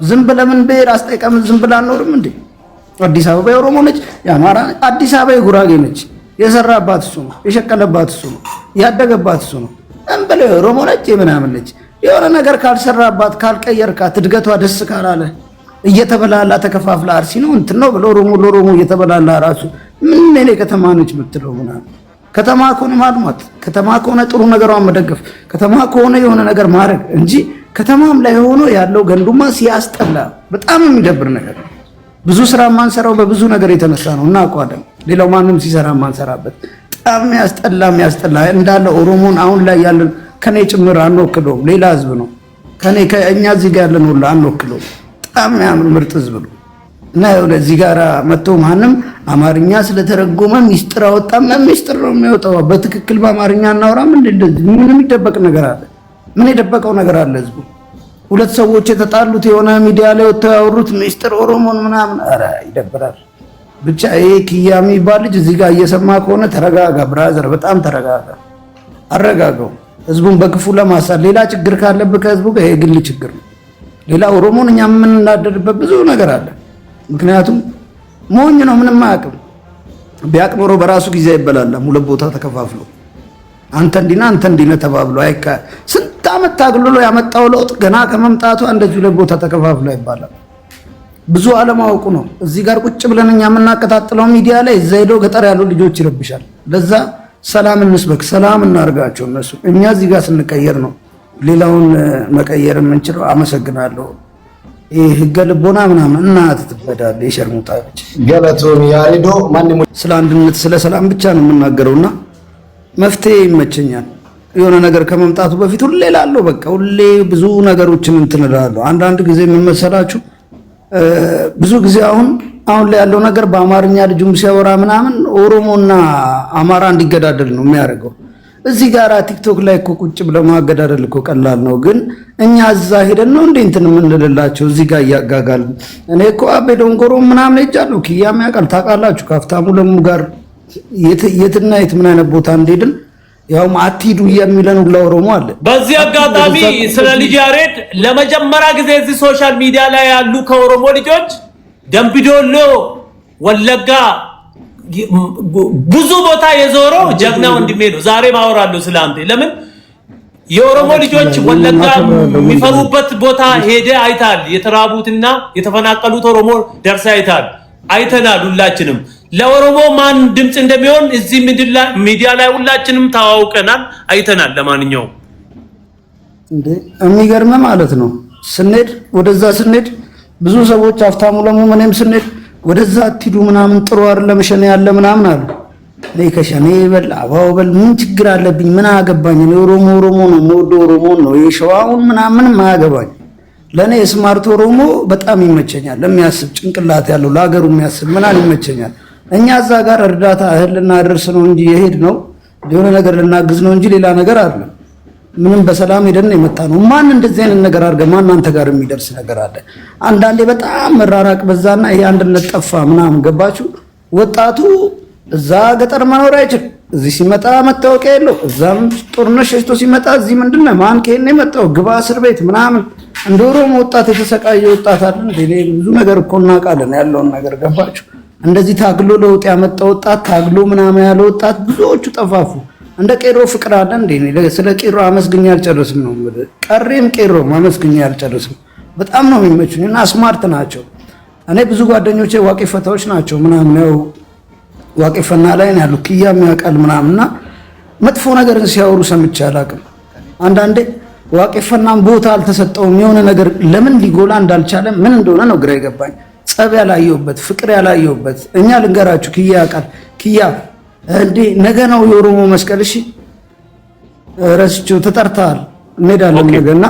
ዝም ብለህ ምን ብሔር አስጠይቀም ዝም ብለህ አኖርም እንዴ? አዲስ አበባ የኦሮሞ ነች፣ የአማራ አዲስ አበባ የጉራጌ ነች። የሰራባት እሱ ነው፣ የሸቀለባት እሱ ነው፣ ያደገባት እሱ ነው። እንበለ ኦሮሞ ነች ምናምን ነች። የሆነ ነገር ካልሰራባት ካልቀየርካት እድገቷ ደስ ካላለ እየተበላላ ተከፋፍላ አርሲ ነው እንትን ነው ብሎ ኦሮሞ ለኦሮሞ እየተበላላ ራሱ ምን እኔ ከተማ ነች የምትለው ምናምን። ከተማ ከሆነ ማልማት፣ ከተማ ከሆነ ጥሩ ነገሯን መደገፍ፣ ከተማ ከሆነ የሆነ ነገር ማድረግ እንጂ ከተማም ላይ ሆኖ ያለው ገንዱማ ሲያስጠላ በጣም የሚደብር ነገር። ብዙ ስራ ማንሰራው በብዙ ነገር የተነሳ ነው እና አቋደም ሌላው ማንም ሲሰራ ማንሰራበት በጣም ያስጠላ እንዳለ ኦሮሞን አሁን ላይ ያለን ከኔ ጭምር አንወክለውም። ሌላ ህዝብ ነው ከኛ እዚህ ጋር ያለን ሁሉ አንወክለውም። በጣም ያምር ምርጥ ህዝብ ነው እና እዚህ ጋር መጥቶ ማንም አማርኛ ስለተረጎመ ሚስጥር አወጣም ሚስጥር ነው የሚወጣው። በትክክል በአማርኛ እናወራም እንደዚህ ምን የሚደበቅ ነገር አለ? ምን የደበቀው ነገር አለ? ህዝቡ ሁለት ሰዎች የተጣሉት የሆነ ሚዲያ ላይ ወጥተው ያወሩት ሚስጥር ኦሮሞን ምናምን፣ ኧረ ይደብራል። ብቻ ይሄ ኪያ የሚባል ልጅ እዚህ ጋር እየሰማ ከሆነ ተረጋጋ ብራዘር፣ በጣም ተረጋጋ፣ አረጋጋው ህዝቡን በክፉ ለማሳል። ሌላ ችግር ካለብህ ከህዝቡ ጋር ይሄ ግል ችግር ነው። ሌላ ኦሮሞን እኛ የምንናደድበት ብዙ ነገር አለ። ምክንያቱም ሞኝ ነው፣ ምንም አያውቅም። ቢያውቅ ኖሮ በራሱ ጊዜ አይበላላም። ሁለት ቦታ ተከፋፍሎ አንተ እንዲና ተባብሎ አይካ ስንት ዓመት ታግሎ ያመጣው ለውጥ ገና ከመምጣቱ እንደዚህ ሁለት ቦታ ተከፋፍሎ ይባላል። ብዙ አለማወቁ ነው። እዚህ ጋር ቁጭ ብለን እኛ የምናከታተለው ሚዲያ ላይ እዛ ሄዶ ገጠር ያሉ ልጆች ይረብሻል። ለዛ ሰላም እንስበክ፣ ሰላም እናርጋቸው እነሱ። እኛ እዚህ ጋር ስንቀየር ነው ሌላውን መቀየር የምንችለው። አመሰግናለሁ። ይሄ ህገ ልቦና ምናምን እናት ትበዳል የሸርሙጣች ገለቶን ያሪዶ ማንንም ስለ አንድነት ስለ ሰላም ብቻ ነው የምናገረውና መፍትሄ ይመቸኛል። የሆነ ነገር ከመምጣቱ በፊት ሁሌ ላለው በቃ ሁሌ ብዙ ነገሮችን እንትን እላለሁ። አንዳንድ ጊዜ ምን መሰላችሁ ብዙ ጊዜ አሁን ላይ ያለው ነገር በአማርኛ ልጁም ሲያወራ ምናምን ኦሮሞና አማራ እንዲገዳደል ነው የሚያደርገው። እዚህ ጋር ቲክቶክ ላይ እኮ ቁጭ ብለው ማገዳደል እኮ ቀላል ነው። ግን እኛ እዛ ሄደን ነው እንዴ እንትን የምንልላቸው እዚህ ጋር እያጋጋል። እኔ እኮ አቤ ዶንጎሮ ምናምን ሄጃለሁ። ኪያም ያውቃል ታውቃላችሁ። ከሀብታሙ ለሙ ጋር የትና የት ምን አይነት ቦታ እንደሄድን ያው አትሂዱ የሚለን ሁላ ኦሮሞ አለ። በዚህ አጋጣሚ ስለ ልጅ ያሬድ ለመጀመሪያ ጊዜ እዚህ ሶሻል ሚዲያ ላይ ያሉ ከኦሮሞ ልጆች ደምቢዶሎ፣ ወለጋ ብዙ ቦታ የዞረው ጀግና ወንድሜ ነው። ዛሬ ማወራለሁ ስለአንተ። ለምን የኦሮሞ ልጆች ወለጋ የሚፈሩበት ቦታ ሄደ አይታል። የተራቡትና የተፈናቀሉት ኦሮሞ ደርሰ አይተናል ሁላችንም። ለኦሮሞ ማን ድምጽ እንደሚሆን እዚህ ሚዲያ ላይ ሁላችንም ታዋውቀናል፣ አይተናል። ለማንኛውም እንዴ የሚገርም ማለት ነው። ወደዛ ስንሄድ ብዙ ሰዎች ሀብታሙ ለሙ ምንም ስንሄድ ወደዛ አትሂዱ ምናምን ጥሩ አይደለም ሸኔ ያለ ምናምን አሉ። እኔ ከሸኔ በል አባው በል ምን ችግር አለብኝ? ምን አገባኝ? እኔ ኦሮሞ ነው የምወደው ኦሮሞ ነው። የሸዋውን ምናምን ማያገባኝ። ለኔ ስማርት ኦሮሞ በጣም ይመቸኛል። ለሚያስብ ጭንቅላት ያለው ለሀገሩ የሚያስብ ምናምን ይመቸኛል። እኛ እዛ ጋር እርዳታ እህል ልናደርስ ነው እንጂ የሄድ ነው የሆነ ነገር ልናግዝ ነው እንጂ ሌላ ነገር አይደለም። ምንም በሰላም ሄደን የመጣ ነው። ማን እንደዚህ አይነት ነገር አድርገ ማን አንተ ጋር የሚደርስ ነገር አለ? አንዳንዴ በጣም መራራቅ በዛና ይሄ አንድነት ጠፋ ምናምን ገባችሁ? ወጣቱ እዛ ገጠር መኖር አይችል፣ እዚህ ሲመጣ መታወቂያ የለው፣ እዛም ጦርነት ሸሽቶ ሲመጣ እዚህ ምንድነው ማን ከሄነ የመጣው ግባ እስር ቤት ምናምን። እንደ ኦሮሞ ወጣት የተሰቃየ ወጣት አለ እንዴ? ብዙ ነገር እኮ እናውቃለን ያለውን ነገር ገባችሁ? እንደዚህ ታግሎ ለውጥ ያመጣ ወጣት ታግሎ ምናምን ያለ ወጣት ብዙዎቹ ጠፋፉ። እንደ ቄሮ ፍቅር አለ እንዴ? ስለ ቄሮ አመስግኛ አልጨርስም ነው ቀሬም ቄሮ አመስግኛ አልጨርስም። በጣም ነው የሚመቹኝ እና ስማርት ናቸው። እኔ ብዙ ጓደኞቼ ዋቄ ፈታዎች ናቸው ምናምን ያው ዋቄ ፈና ላይ ነው ያሉ ኪያ የሚያውቃል ምናምንና መጥፎ ነገርን ሲያወሩ ሰምቼ አላውቅም። አንዳንዴ ዋቄ ፈናም ቦታ አልተሰጠውም። የሆነ ነገር ለምን ሊጎላ እንዳልቻለ ምን እንደሆነ ነው ግራ ይገባኝ። ጸብ ያላየውበት ፍቅር ያላየውበት። እኛ ልንገራችሁ ኪያ ያውቃል። ኪያ እንዴ ነገ ነው የኦሮሞ መስቀል። እሺ ረስቼው ተጠርተሃል እንሄዳለን ነገና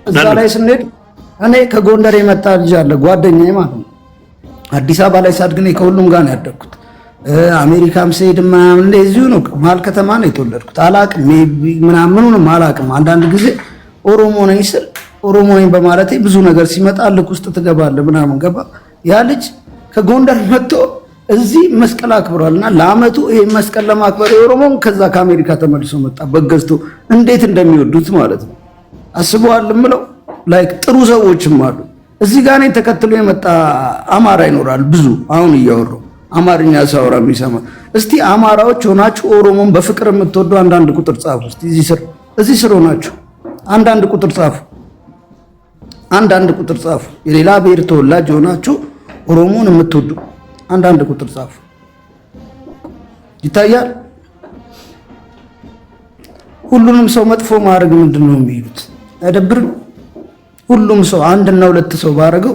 እዛ ላይ ስንሄድ እኔ ከጎንደር የመጣ ልጅ አለ ጓደኛዬ ማለት ነው። አዲስ አበባ ላይ ሳድግ እኔ ከሁሉም ጋር ነው ያደግኩት። አሜሪካም ስሄድ ምናምን እንደዚሁ ነው። መሀል ከተማ ነው የተወለድኩት። አላቅም ምናምኑንም አላቅም። አንዳንድ ጊዜ ኦሮሞ ነኝ ስል ኦሮሞ ነኝ በማለቴ ብዙ ነገር ሲመጣ ልክ ውስጥ ትገባለህ ምናምን ገባ። ያ ልጅ ከጎንደር መጥቶ እዚህ መስቀል አክብሯልና ለአመቱ ይሄ መስቀል ለማክበር የኦሮሞን ከዛ ከአሜሪካ ተመልሶ መጣ በገዝቶ። እንዴት እንደሚወዱት ማለት ነው። አስበዋል ምለው ላይክ ጥሩ ሰዎችም አሉ። እዚህ ጋር እኔን ተከትሎ የመጣ አማራ ይኖራል ብዙ አሁን እያወሩ አማርኛ ሳወራ የሚሰማ። እስቲ አማራዎች ሆናችሁ ኦሮሞን በፍቅር የምትወዱ አንዳንድ ቁጥር ጻፉ። እስቲ እዚህ ስር ሆናችሁ አንዳንድ ቁጥር ጻፉ። አንዳንድ ቁጥር ጻፉ። የሌላ ብሔር ተወላጅ ሆናችሁ ኦሮሞን የምትወዱ አንዳንድ ቁጥር ጻፉ። ይታያል። ሁሉንም ሰው መጥፎ ማድረግ ምንድነው የሚሉት? አይደብርም? ሁሉም ሰው አንድና ሁለት ሰው ባረገው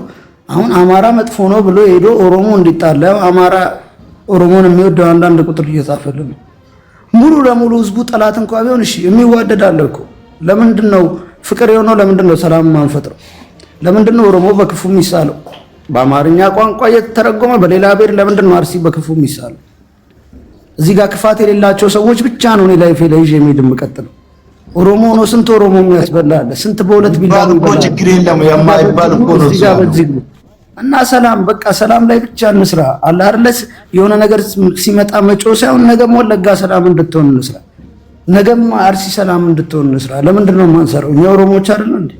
አሁን አማራ መጥፎ ነው ብሎ ሄዶ ኦሮሞ እንዲጣላ አማራ ኦሮሞን የሚወደው አንዳንድ ቁጥር እየጻፈልን ሙሉ ለሙሉ ህዝቡ ጠላት እንኳን ቢሆን እሺ የሚዋደድ አለ እኮ። ለምንድነው ፍቅር የሆነው? ለምንድነው ሰላም ማንፈጥረው? ለምንድነው ኦሮሞ በክፉ የሚሳለው? በአማርኛ ቋንቋ እየተተረጎመ በሌላ ብሔር ለምንድነው አርሲ በክፉ የሚሳለው? እዚህ ጋር ክፋት የሌላቸው ሰዎች ብቻ ነው እኔ ላይፌ ላይ የሚሄድ የምቀጥለው። ኦሮሞ ነው ስንት ኦሮሞ የሚያስበላል? ስንት በሁለት ቢላል ነው ችግር የለም የማይባል እኮ ነው። እና ሰላም በቃ ሰላም ላይ ብቻ እንስራ። አለ አይደለስ የሆነ ነገር ሲመጣ መጮ ሳይሆን ነገም ወለጋ ሰላም እንድትሆን እንስራ። ነገም አርሲ ሰላም እንድትሆን እንስራ። ለምንድን ነው የማንሰራው? እኛ ኦሮሞዎች አይደል እንዴ?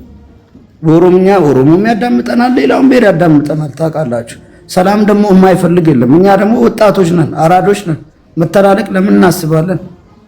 በኦሮምኛ ኦሮሞም ያዳምጠናል፣ ሌላውም ብሔር ያዳምጠናል። ታውቃላችሁ። ሰላም ደግሞ የማይፈልግ የለም። እኛ ደግሞ ወጣቶች ነን፣ አራዶች ነን። መተላለቅ ለምን እናስባለን?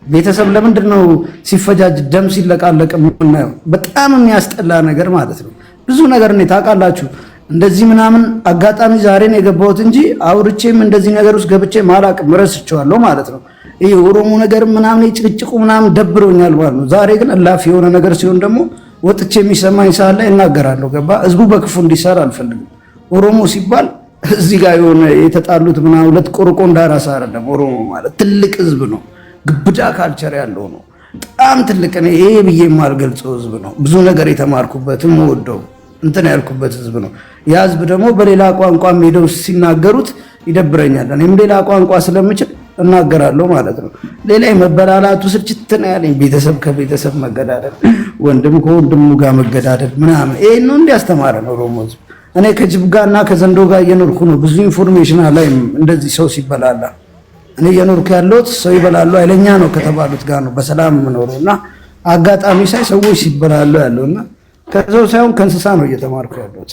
ቤተሰብ ለምንድን ነው ሲፈጃጅ ደም ሲለቃለቅ የምናየው? በጣም የሚያስጠላ ነገር ማለት ነው። ብዙ ነገር ነው ታውቃላችሁ። እንደዚህ ምናምን አጋጣሚ ዛሬ ነው የገባሁት እንጂ አውርቼም እንደዚህ ነገር ውስጥ ገብቼ ማላቅም ረስቼዋለሁ ማለት ነው። ይሄ ኦሮሞ ነገር ምናምን ጭቅጭቁ ምናምን ደብሮኛል ማለት ነው። ዛሬ ግን እላፊ የሆነ ነገር ሲሆን ደግሞ ወጥቼ የሚሰማኝ ሰዓት ላይ እናገራለሁ። ገባ? ህዝቡ በክፉ እንዲሰራ አልፈልግም። ኦሮሞ ሲባል እዚህ ጋር የሆነ የተጣሉት ምናምን ሁለት ቆርቆ እንዳራሳ አይደለም። ኦሮሞ ማለት ትልቅ ህዝብ ነው። ግብዳ ካልቸር ያለው ነው። በጣም ትልቅ ነው። ይሄ ብዬ የማልገልጸው ህዝብ ነው። ብዙ ነገር የተማርኩበትም ወደው እንትን ያልኩበት ህዝብ ነው። ያ ህዝብ ደግሞ በሌላ ቋንቋ ሄደው ሲናገሩት ይደብረኛል። እኔም ሌላ ቋንቋ ስለምችል እናገራለሁ ማለት ነው። ሌላ የመበላላቱ ስርጭት ነው ያለኝ። ቤተሰብ ከቤተሰብ መገዳደል፣ ወንድም ከወንድሙ ጋር መገዳደል ምናምን ይሄን ነው እንዲያስተማረ ነው ኦሮሞ ህዝብ። እኔ ከጅብ ጋርና ከዘንዶ ጋር እየኖርኩ ነው። ብዙ ኢንፎርሜሽን አለኝ እንደዚህ ሰው ሲበላላ። እኔ እየኖርኩ ያለሁት ሰው ይበላሉ ኃይለኛ ነው ከተባሉት ጋር ነው በሰላም የምኖረውና አጋጣሚ ሳይ ሰዎች ሲበላሉ ያለውና ከሰው ሳይሆን ከእንስሳ ነው እየተማርኩ ያለሁት።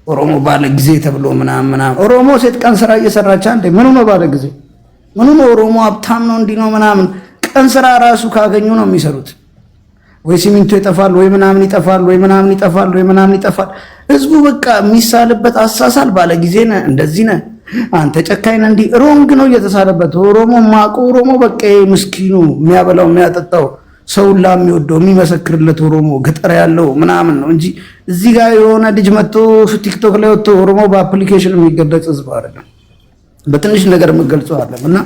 ኦሮሞ ባለ ጊዜ ተብሎ ምናምን ኦሮሞ ሴት ቀን ስራ እየሰራች አንዴ ምኑ ነው ባለ ጊዜ? ምኑ ነው ኦሮሞ ሀብታም ነው እንዲህ ነው ምናምን? ቀን ስራ ራሱ ካገኙ ነው የሚሰሩት። ወይ ሲሚንቶ ይጠፋል ወይ ምናምን ይጠፋል ወይ ምናምን ይጠፋል ወይ ምናምን ይጠፋል። ህዝቡ በቃ የሚሳልበት አሳሳል ባለ ጊዜ ነህ እንደዚህ ነህ አንተ ጨካኝ ነህ እንዲህ ሮንግ ነው እየተሳለበት። ኦሮሞ ማቆ ኦሮሞ በቃ ምስኪኑ የሚያበላው የሚያጠጣው ሰውላ የሚወደው የሚመሰክርለት ኦሮሞ ገጠር ያለው ምናምን ነው እንጂ እዚህ ጋር የሆነ ልጅ መጥቶ ቲክቶክ ላይ ወጥቶ ኦሮሞ በአፕሊኬሽን የሚገለጽ ህዝብ አይደለም። በትንሽ ነገር የምገልጸው አይደለም። እና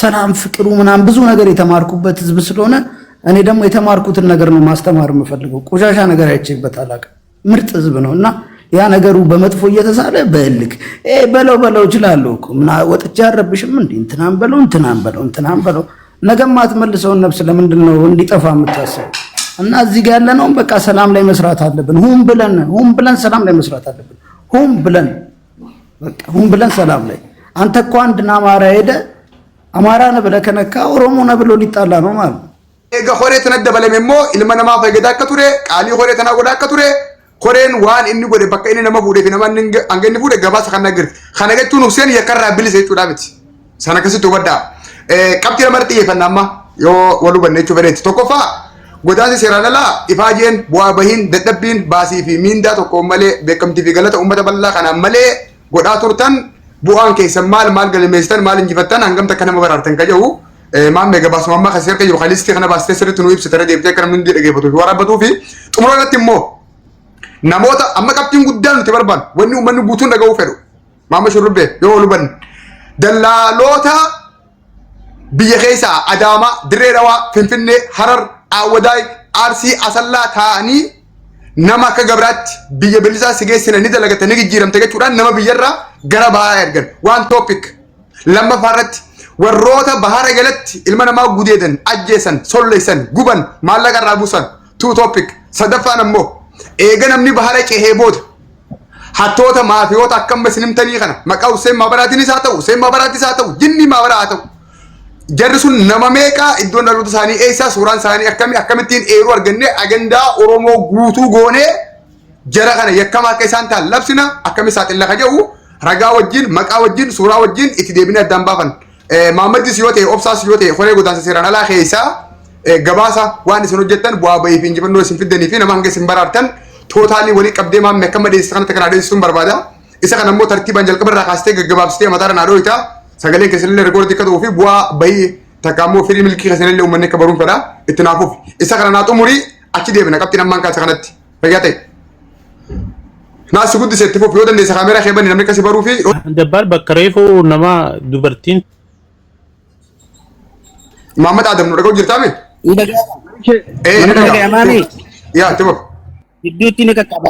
ሰላም ፍቅሩ ምናምን ብዙ ነገር የተማርኩበት ህዝብ ስለሆነ እኔ ደግሞ የተማርኩትን ነገር ነው ማስተማር የምፈልገው። ቆሻሻ ነገር አይቼበት አላውቅም። ምርጥ ህዝብ ነው እና ያ ነገሩ በመጥፎ እየተሳለ በልክ በለው እችላለሁ እኮ ምና ወጥቼ አረብሽም እንዴ እንትናን በለው ነገም አትመልሰውን ነፍስ ለምንድን ነው እንዲጠፋ የምታስበው? እና እዚህ ጋር ያለነው በቃ ሰላም ላይ መስራት አለብን። ሁም ብለን ሰላም ላይ መስራት አለብን። ሁም ብለን ሰላም ላይ አንተ እኮ አንድና አማራ ሄደ አማራ ነህ ብለህ ከነካ ኦሮሞ ነህ ብሎ ሊጣላ ነው ማለት ነው። ኤጋ ሆሬ ተነደበለሜሞ ኢልመነማ ፈገዳ ከቱሬ ቃሊ ሆሬ ተናጎዳ ከቱሬ ኮሬን ዋን inni godhe bakka inni nama fuudhe fi nama angani fuudhe gabaasa kan nagir kana jechuun Hussein yakkarraa bilisa jechuudha miti sana akkasitti hubadhaa qabxii nama xiyyeeffannaa amma yoo wal hubanne jechuu fedhetti tokkoffaa godaansi seeraan alaa ifaajeen bu'aa bahiin dadhabbiin baasii fi miindaa tokko malee beekamtii fi galata uummata bal'aa kanaan malee godhaa turtan bu'aan keessan maal galmeessitan maal injifattan hangamta akka nama baraartan ka jedhu maammee gabaasuma amma kan seerka jiru kan listii kana baastee sirriitti nu ibsite irra deebitee akka namni hundi dhageeffatu fi waraabbatuu fi xumura irratti immoo namoota amma qabxiin guddaan nuti barbaannu wanni uummanni guutuun dhaga'uu fedhu maamma shurrubbee yoo luban dallaalota biyya keessaa Adaamaa, Dirree Dhawaa, Finfinnee, Harar, Awwadaay, Arsii, Asallaa ta'anii nama akka gabraatti biyya bilisaa si geessina ni dalagatanii jijjiiramte jechuudhaan nama biyyarraa gara bahaa ergan waan toopik lammaffaarratti warroota bahara galatti ilma namaa gudeedan ajjeesan solleessan guban maallaqa irraa buusan tuu toopik sadaffaan ammoo eega namni bahara cehee booda hattoota maafiyoota akkam sinimtanii kana maqaa Hussein Maabaraatiinis haa ta'u Hussein Maabaraattis haa ta'u jinni Maabaraa haa ta'u jarri sun nama meeqaa iddoon dhaloota isaanii eessaa suuraan isaanii akkamittiin eeruu argannee agandaa Oromoo guutuu goonee jara kana yakkama akka isaan ta'an labsina akkami saaxilla ka jedhu ragaa wajjin maqaa wajjin suuraa wajjin itti deebine addaan baafan Maammadis yoo ta'e obsaas yoo ta'e horee godaansa seeraan alaa keessaa gabaasa waan isin hojjettan bu'aa bahii fi injifannoo isin fiddanii fi nama hanga isin baraartan tootaalii walii qabdee maamme akka madeessa kanatti kan adeemsisuun barbaada. Isa kana immoo tartiibaan jalqaba irraa kaastee gaggabaabsitee mataarra naa dhooyita sagaleen keessanillee rikoordi akka ta'uu fi bu'aa bahii takka immoo firii milkii keessanillee uummanni akka baruun fedha itti naafuuf. Isa kana naa xumurii achi deebina qabxiin ammaan kaasa kanatti fayyaa ta'e. Naasi guddisee itti fuuf yoo dandeessa kaameeraa keebanii namni akkasii baruu fi. Dabbaal bakka reefuu nama dubartiin. Muhammad Adam nu dhaga'u jirtaa mee? Mana dhaga'amaanii. Yaa itti fuuf. Gidduutti ni qaqqaba.